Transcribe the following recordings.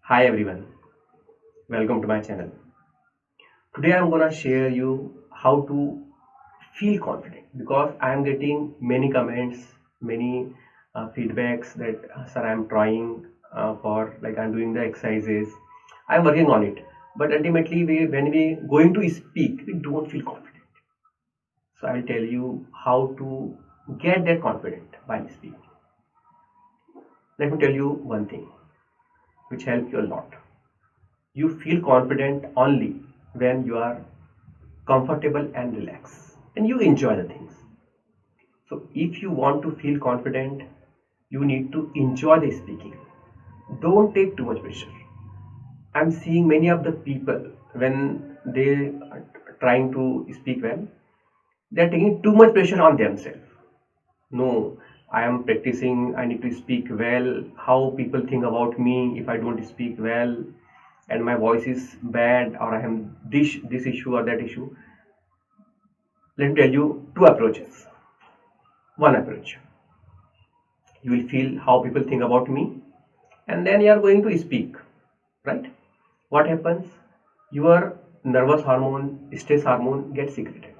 Hi everyone, welcome to my channel. Today I'm gonna share you how to feel confident because I am getting many comments, many feedbacks that sir I'm trying for like I'm doing the exercises, I'm working on it, but ultimately when we going to speak we don't feel confident. So I'll tell you how to get that confident while speaking. Let me tell you one thing which help you a lot. You feel confident only when you are comfortable and relaxed and you enjoy the things. So if you want to feel confident, you need to enjoy the speaking. Don't take too much pressure. I'm seeing many of the people when they are trying to speak well, they're taking too much pressure on themselves. No, I am practicing, I need to speak well. How people think about me if I don't speak well and my voice is bad, or I have this issue or that issue. Let me tell you two approaches. One approach, you will feel how people think about me, and then you are going to speak, right? What happens? Your nervous hormone, stress hormone gets secreted.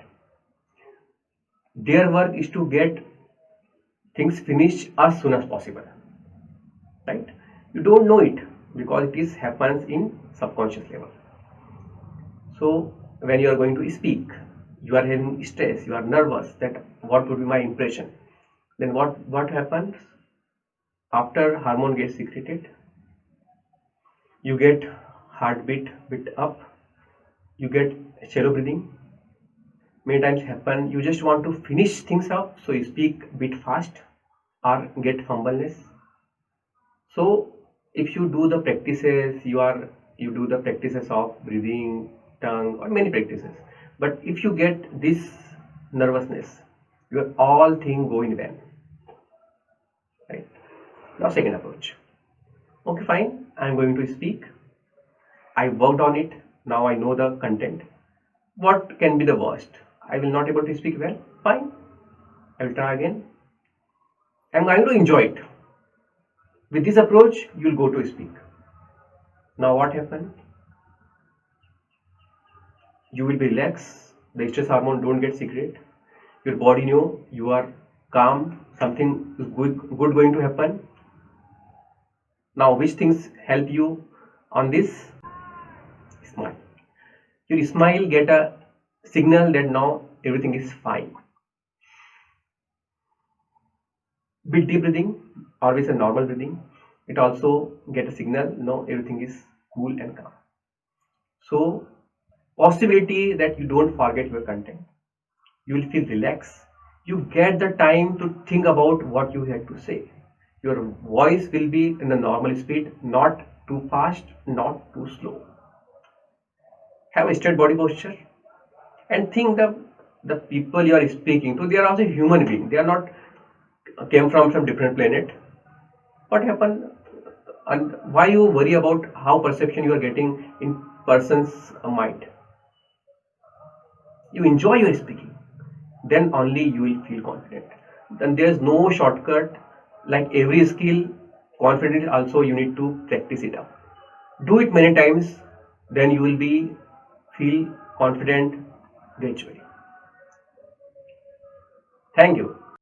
Their work is to get things finished as soon as possible, right? You don't know it because it is happens in subconscious level. So when you are going to speak, you are having stress, you are nervous that what would be my impression. Then what happens? After hormone gets secreted, you get heartbeat bit up, you get shallow breathing. Many times happen you just want to finish things up, so you speak bit fast or get fumbleness. So if you do the practices, you do the practices of breathing, tongue, or many practices, but if you get this nervousness, your all thing go in vain, right? Now second approach. Okay, fine, I'm going to speak. I worked on it. Now I know the content. What can be the worst? I will not able to speak well. Fine. I will try again. I'm going to enjoy it. With this approach, you'll go to speak. Now what happened? You will be relaxed. The stress hormone don't get secret. Your body know you are calm. Something is good going to happen. Now which things help you on this? Smile. Your smile get a signal that now everything is fine. Bit deep breathing, always a normal breathing. It also get a signal, no, everything is cool and calm. So possibility that you don't forget your content. You will feel relaxed. You get the time to think about what you had to say. Your voice will be in the normal speed, not too fast, not too slow. Have a straight body posture and think the people you are speaking to, they are also human beings. They are not came from some different planet. What happened? And why you worry about how perception you are getting in person's mind? You enjoy your speaking, then only you will feel confident. Then there is no shortcut. Like every skill, confidence also you need to practice it up. Do it many times, then you will be feel confident gradually. Thank you.